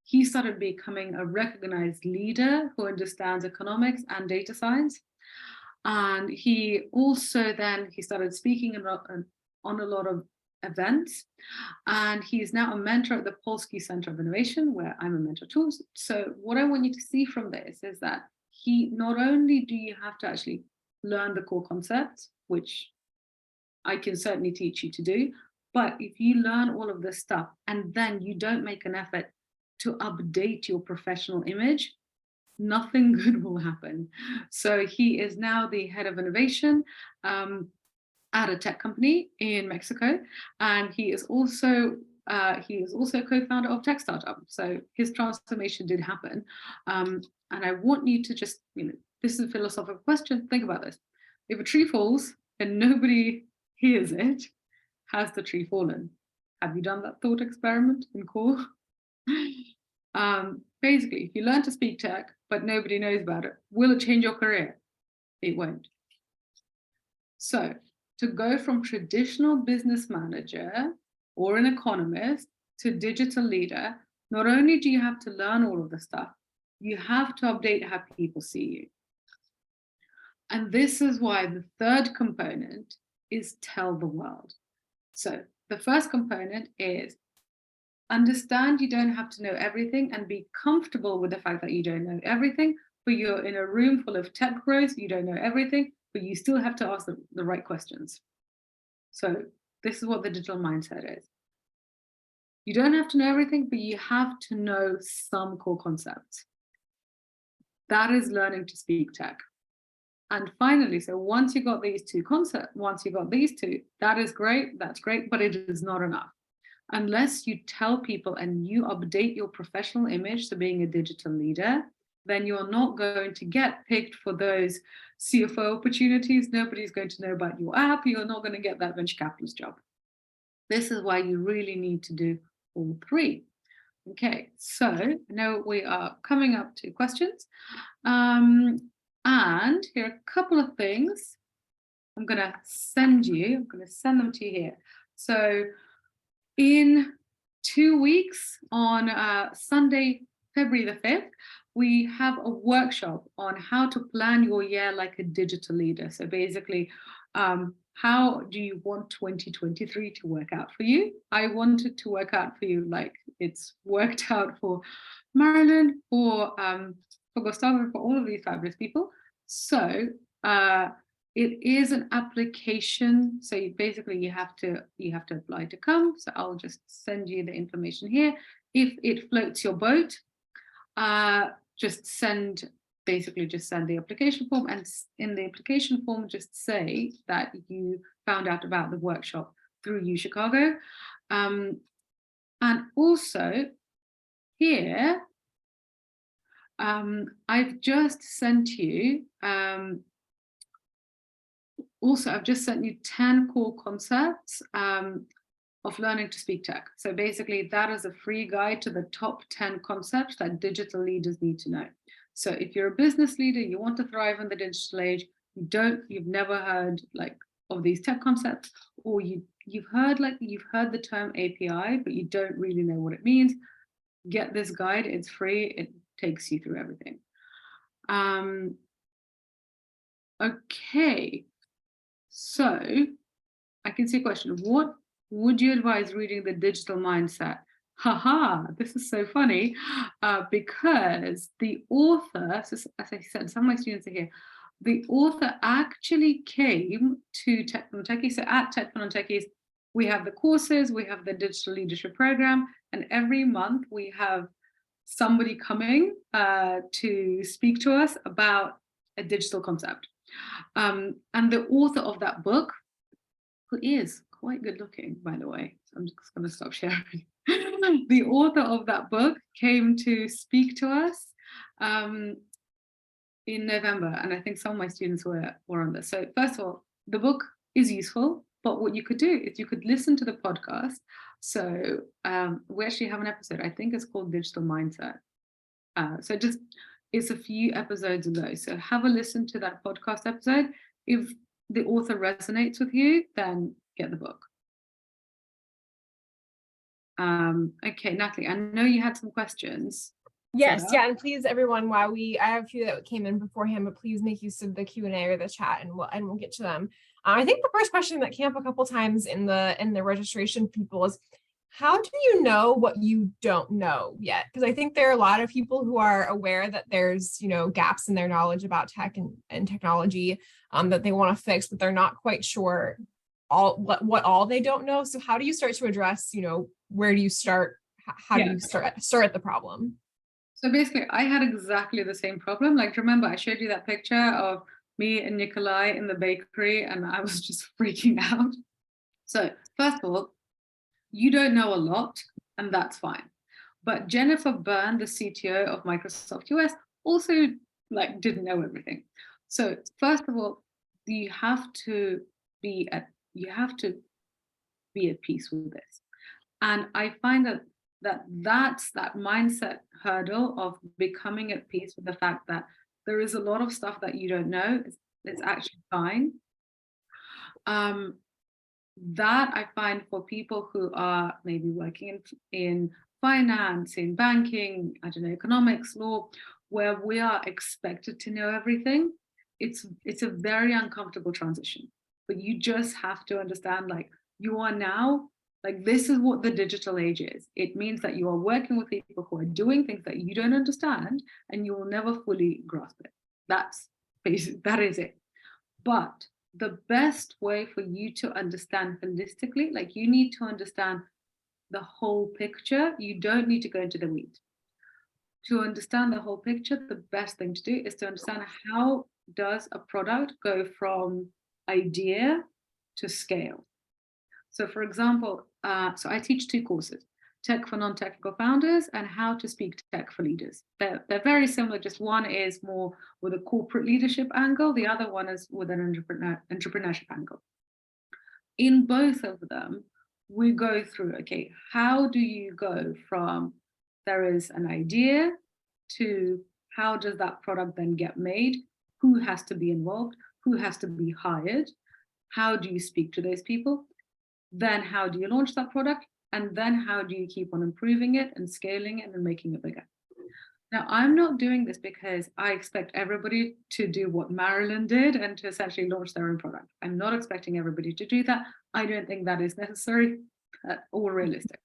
He started becoming a recognized leader who understands economics and data science. And he also then, he started speaking on a lot of events. And he is now a mentor at the Polski Center of Innovation, where I'm a mentor too. So what I want you to see from this is that he, not only do you have to actually learn the core concepts, which I can certainly teach you to do, but if you learn all of this stuff and then you don't make an effort to update your professional image, nothing good will happen. So he is now the head of innovation at a tech company in Mexico, and he is also co-founder of Tech Startup. So his transformation did happen, and I want you to just, this is a philosophical question. Think about this: if a tree falls and nobody hears it, has the tree fallen? Have you done that thought experiment in core? Basically, if you learn to speak tech, but nobody knows about it, will it change your career? It won't. So to go from traditional business manager or an economist to digital leader, not only do you have to learn all of the stuff, you have to update how people see you. And this is why the third component is tell the world. So the first component is understand you don't have to know everything and be comfortable with the fact that you don't know everything, but you're in a room full of tech pros, you don't know everything, but you still have to ask the right questions. So this is what the digital mindset is. You don't have to know everything, but you have to know some core concepts. That is learning to speak tech. And finally, so once you got these two concepts, that is great, that's great, but it is not enough. Unless you tell people and you update your professional image to being a digital leader, then you're not going to get picked for those CFO opportunities. Nobody's going to know about your app. You're not going to get that venture capitalist job. This is why you really need to do all three. Okay, so now we are coming up to questions. And here are a couple of things I'm going to send them to you here. So in 2 weeks, on Sunday, February the 5th, we have a workshop on how to plan your year like a digital leader. So basically, how do you want 2023 to work out for you? I want it to work out for you like it's worked out for Marilyn, for Gustavo, for all of these fabulous people. So it is an application. So you have to apply to come. So I'll just send you the information here. If it floats your boat, just send the application form, and in the application form, just say that you found out about the workshop through UChicago. And also here, I've just sent you, I've just sent you 10 core concepts of learning to speak tech. So basically that is a free guide to the top 10 concepts that digital leaders need to know. So if you're a business leader, you want to thrive in the digital age, you've never heard like of these tech concepts, or you've heard the term API, but you don't really know what it means, get this guide. It's free. It takes you through everything. Okay, so I can see a question. What would you advise reading the digital mindset? Haha, this is so funny, because the author, as I said, some of my students are here, the author actually came to Tech Fun Techies. So at Tech Fun Techies, we have the courses, we have the digital leadership program, and every month we have somebody coming to speak to us about a digital concept. And the author of that book, who is quite good looking, by the way, so I'm just going to stop sharing. The author of that book came to speak to us in November, and I think some of my students were on this. So first of all, the book is useful, but what you could do is you could listen to the podcast. So we actually have an episode, I think it's called Digital Mindset. So it's a few episodes ago. So have a listen to that podcast episode. If the author resonates with you, then get the book. Okay, Natalie, I know you had some questions. Yes, yeah, and please, everyone, I have a few that came in beforehand, but please make use of the Q&A or the chat, and we'll get to them. I think the first question that came up a couple times in the registration people is, how do you know what you don't know yet? Because I think there are a lot of people who are aware that there's gaps in their knowledge about tech and technology that they want to fix, but they're not quite sure what all they don't know. So how do you start to address, where do you start? How do you start at the problem? So basically, I had exactly the same problem. Like, remember, I showed you that picture of me and Nikolai in the bakery, and I was just freaking out. So first of all, you don't know a lot, and that's fine. But Jennifer Byrne, the CTO of Microsoft US, also didn't know everything. So first of all, you have to be at peace with this. And I find that's that mindset hurdle of becoming at peace with the fact that there is a lot of stuff that you don't know. It's actually fine. That I find for people who are maybe working in finance, in banking, I don't know, economics, law, where we are expected to know everything, it's a very uncomfortable transition. But you just have to understand, you are now, this is what the digital age is. It means that you are working with people who are doing things that you don't understand, and you will never fully grasp it. That is it. But the best way for you to understand holistically, you need to understand the whole picture. You don't need to go into the weeds. To understand the whole picture, the best thing to do is to understand, how does a product go from idea to scale? So for example, so I teach two courses, Tech for Non-Technical Founders and How to Speak Tech for Leaders. They're very similar, just one is more with a corporate leadership angle, the other one is with an entrepreneurship angle. In both of them, we go through, okay, how do you go from there is an idea to how does that product then get made? Who has to be involved? Who has to be hired? How do you speak to those people? Then how do you launch that product? And then how do you keep on improving it and scaling it and making it bigger? Now, I'm not doing this because I expect everybody to do what Marilyn did and to essentially launch their own product. I'm not expecting everybody to do that. I don't think that is necessary or realistic.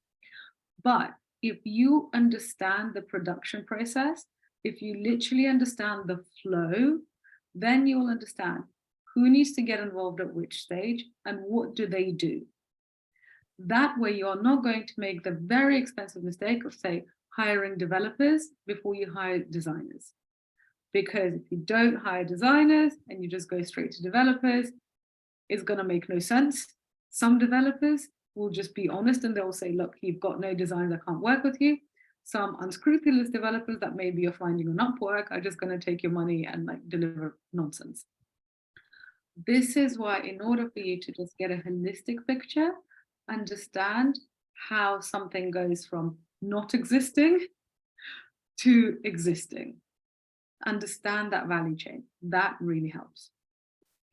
But if you understand the production process, if you literally understand the flow, then you will understand who needs to get involved at which stage and what do they do. That way, you are not going to make the very expensive mistake of, say, hiring developers before you hire designers. Because if you don't hire designers and you just go straight to developers, it's going to make no sense. Some developers will just be honest and they'll say, look, you've got no designs, I can't work with you. Some unscrupulous developers that maybe you're finding on Upwork are just going to take your money and deliver nonsense. This is why, in order for you to just get a holistic picture, understand how something goes from not existing to existing. Understand that value chain. That really helps.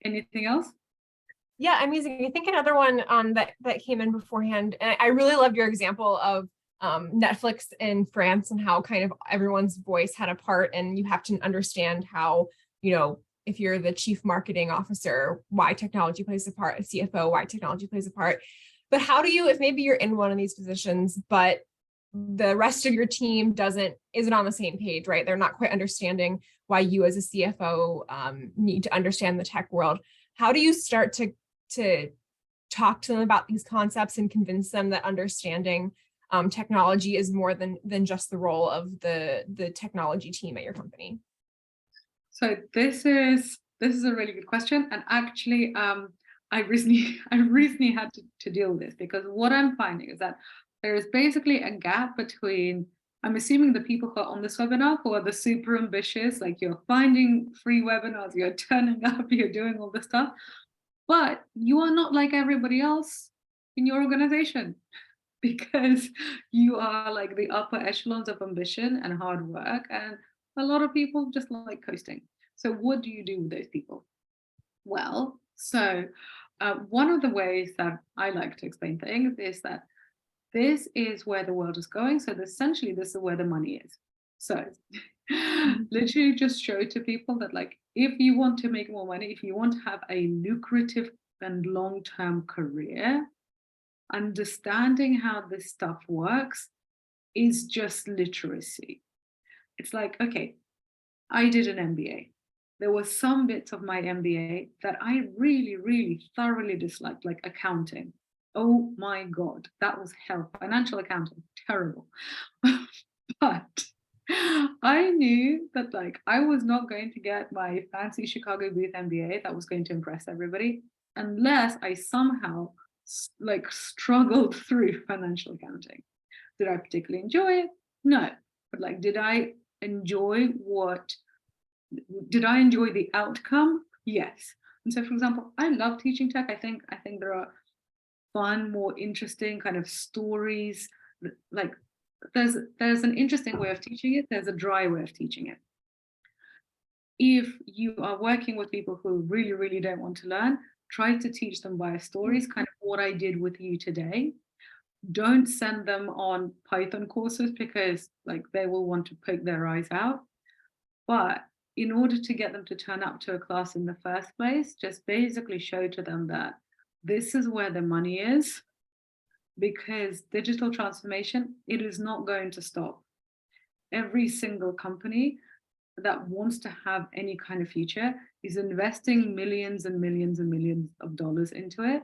Anything else? Yeah, amazing. I think another one that came in beforehand, and I really loved your example of Netflix in France and how kind of everyone's voice had a part, and you have to understand how, if you're the chief marketing officer, why technology plays a part, a CFO, why technology plays a part. But how do you, if maybe you're in one of these positions, but the rest of your team isn't on the same page, right? They're not quite understanding why you as a CFO need to understand the tech world. How do you start to talk to them about these concepts and convince them that understanding technology is more than just the role of the technology team at your company? So this is a really good question, and actually, I recently had to deal with this, because what I'm finding is that there is basically a gap between, I'm assuming, the people who are on this webinar, who are the super ambitious, like you're finding free webinars, you're turning up, you're doing all this stuff, but you are not like everybody else in your organization, because you are like the upper echelons of ambition and hard work, and a lot of people just like coasting. So what do you do with those people? Well, so one of the ways that I like to explain things is that this is where the world is going. So essentially, this is where the money is. So literally just show to people that, like, if you want to make more money, if you want to have a lucrative and long-term career, understanding how this stuff works is just literacy. It's like, okay, I did an MBA. There were some bits of my MBA that I really, really thoroughly disliked, like accounting. Oh my God, that was hell. Financial accounting, terrible. But I knew that, like, I was not going to get my fancy Chicago booth MBA that was going to impress everybody unless I somehow like struggled through financial accounting. Did I particularly enjoy it? No. But like, did I enjoy the outcome? Yes. And so, for example, I love teaching tech. I think there are fun, more interesting kind of stories. Like, there's an interesting way of teaching it. There's a dry way of teaching it. If you are working with people who really, really don't want to learn, try to teach them via stories, kind of what I did with you today. Don't send them on Python courses, because like they will want to poke their eyes out. But in order to get them to turn up to a class in the first place, just basically show to them that this is where the money is, because digital transformation, it is not going to stop. Every single company that wants to have any kind of future is investing millions and millions and millions of dollars into it.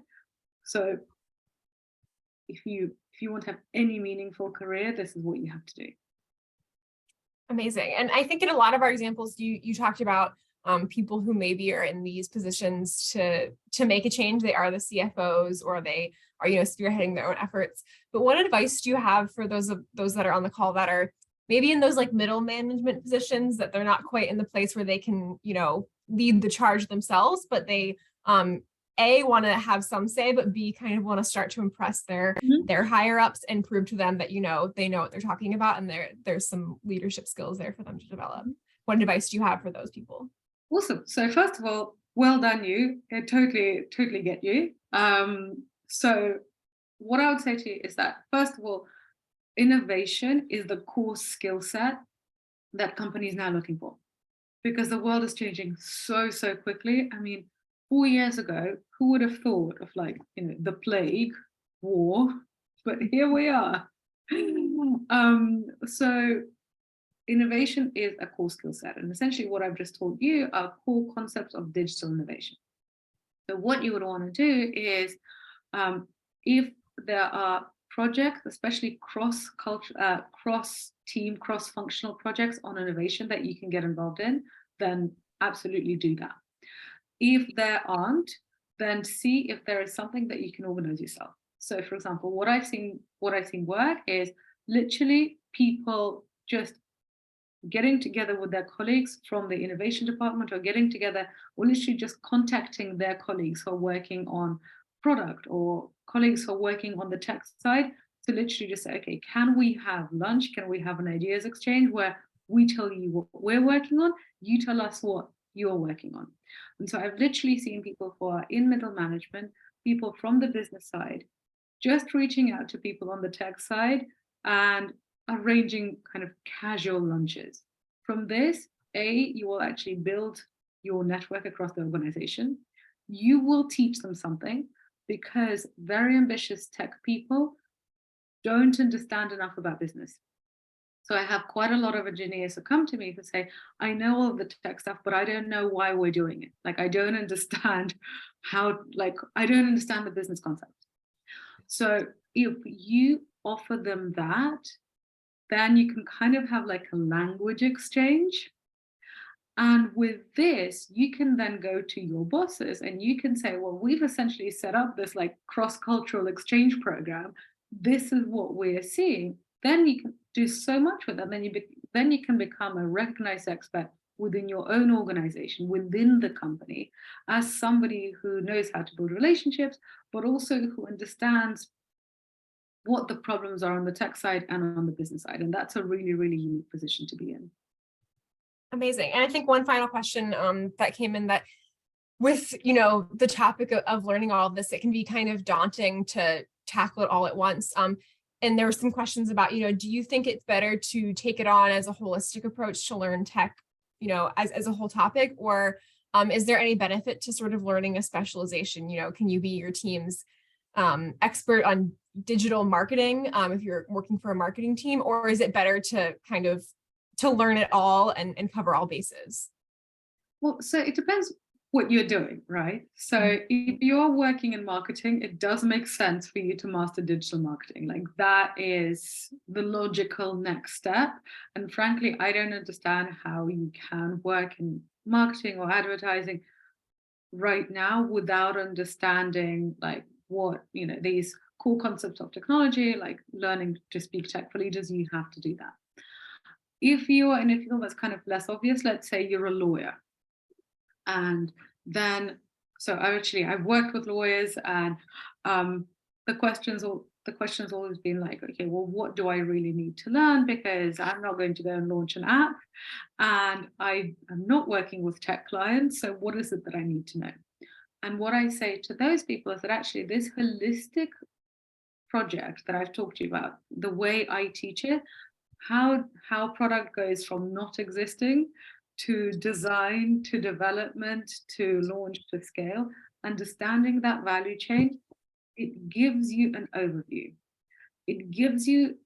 So if you want to have any meaningful career, this is what you have to do. Amazing. And I think in a lot of our examples, you talked about people who maybe are in these positions to make a change. They are the CFOs, or they are, spearheading their own efforts. But what advice do you have for those that are on the call that are maybe in those like middle management positions, that they're not quite in the place where they can, lead the charge themselves, but they A, want to have some say, but B, kind of want to start to impress their higher ups and prove to them that, they know what they're talking about, and there's some leadership skills there for them to develop. What advice do you have for those people? Awesome. So first of all, well done you. I totally get you. So what I would say to you is that, first of all, innovation is the core skill set that companies now looking for, because the world is changing so quickly. I mean, 4 years ago, who would have thought of the plague, war? But here we are. So innovation is a core skill set. And essentially what I've just told you are core concepts of digital innovation. So what you would want to do is, if there are projects, especially cross-team, cross-functional projects on innovation that you can get involved in, then absolutely do that. If there aren't, then see if there is something that you can organize yourself. So for example, what I've seen work is literally people just getting together with their colleagues from the innovation department, or getting together, or literally just contacting their colleagues who are working on product or colleagues who are working on the tech side to literally just say, okay, can we have lunch? Can we have an ideas exchange where we tell you what we're working on, you tell us what you're working on. And so I've literally seen people who are in middle management, people from the business side, just reaching out to people on the tech side and arranging kind of casual lunches. From this, you will actually build your network across the organization. You will teach them something because very ambitious tech people don't understand enough about business. So I have quite a lot of engineers who come to me who say, I know all of the tech stuff, but I don't know why we're doing it. Like, I don't understand I don't understand the business concept. So if you offer them that, then you can kind of have like a language exchange. And with this, you can then go to your bosses and you can say, well, we've essentially set up this like cross-cultural exchange program. This is what we're seeing. Then you can do so much with that. Then you can become a recognized expert within your own organization, within the company, as somebody who knows how to build relationships, but also who understands what the problems are on the tech side and on the business side. And that's a really, really unique position to be in. Amazing. And I think one final question that came in, that with, the topic of learning all of this, it can be kind of daunting to tackle it all at once. And there were some questions about, do you think it's better to take it on as a holistic approach to learn tech, as a whole topic, or is there any benefit to sort of learning a specialization? Can you be your team's expert on digital marketing if you're working for a marketing team, or is it better to kind of to learn it all and cover all bases? Well, so it depends what you're doing, right? So if you're working in marketing, it does make sense for you to master digital marketing. Like, that is the logical next step. And frankly, I don't understand how you can work in marketing or advertising right now without understanding like what, these core concepts of technology, like learning to speak tech for leaders. You have to do that. If you are in a field that's kind of less obvious, let's say you're a lawyer, and then, so I've worked with lawyers, and the questions always been like, okay, well, what do I really need to learn? Because I'm not going to go and launch an app, and I am not working with tech clients. So what is it that I need to know? And what I say to those people is that actually this holistic project that I've talked to you about, the way I teach it, how product goes from not existing to design to development to launch to scale, understanding that value chain, it gives you an overview. It gives you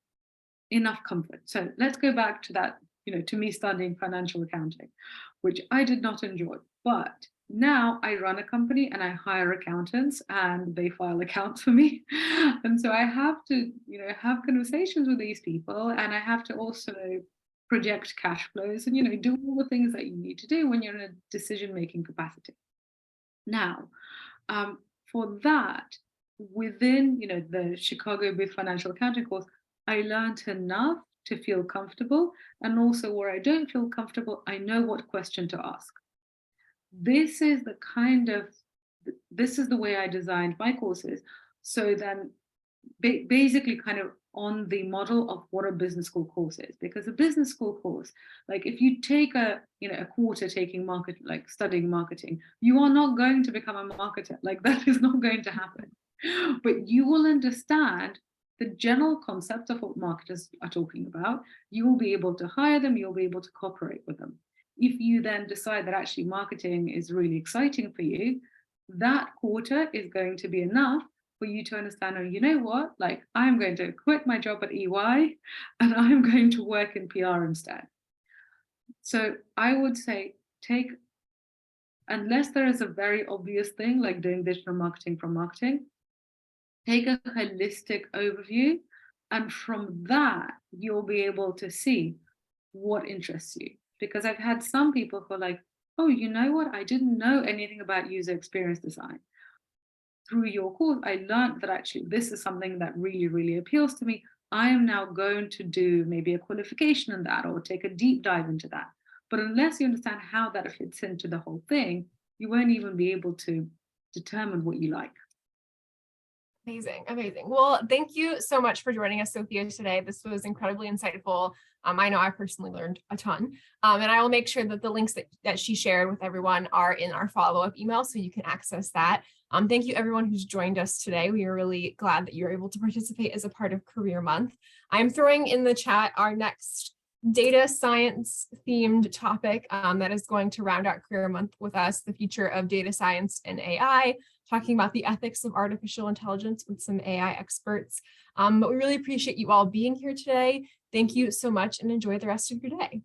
enough comfort. So let's go back to that, to me studying financial accounting, which I did not enjoy. But now I run a company and I hire accountants and they file accounts for me. And so I have to, have conversations with these people, and I have to also project cash flows and, do all the things that you need to do when you're in a decision-making capacity. Now, for that, within, the Chicago Booth Financial Accounting course, I learned enough to feel comfortable. And also where I don't feel comfortable, I know what question to ask. This is the way I designed my courses. So then basically kind of on the model of what a business school course is, because a business school course, like if you take a quarter taking studying marketing, you are not going to become a marketer. Like, that is not going to happen. But you will understand the general concept of what marketers are talking about. You will be able to hire them, you'll be able to cooperate with them. If you then decide that actually marketing is really exciting for you, that quarter is going to be enough for you to understand, oh, you know what, like, I'm going to quit my job at EY and I'm going to work in PR instead. So I would say unless there is a very obvious thing like doing digital marketing from marketing, take a holistic overview. And from that, you'll be able to see what interests you. Because I've had some people who are like, oh, you know what? I didn't know anything about user experience design. Through your course, I learned that actually this is something that really, really appeals to me. I am now going to do maybe a qualification in that or take a deep dive into that. But unless you understand how that fits into the whole thing, you won't even be able to determine what you like. Amazing, amazing. Well, thank you so much for joining us, Sophia, today. This was incredibly insightful. I know I personally learned a ton. And I will make sure that the links that she shared with everyone are in our follow-up email, so you can access that. Thank you, everyone who's joined us today. We are really glad that you're able to participate as a part of Career Month. I'm throwing in the chat our next data science themed topic that is going to round out Career Month with us, the future of data science and AI, talking about the ethics of artificial intelligence with some AI experts. But we really appreciate you all being here today. Thank you so much and enjoy the rest of your day.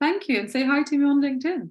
Thank you, and say hi to me on LinkedIn.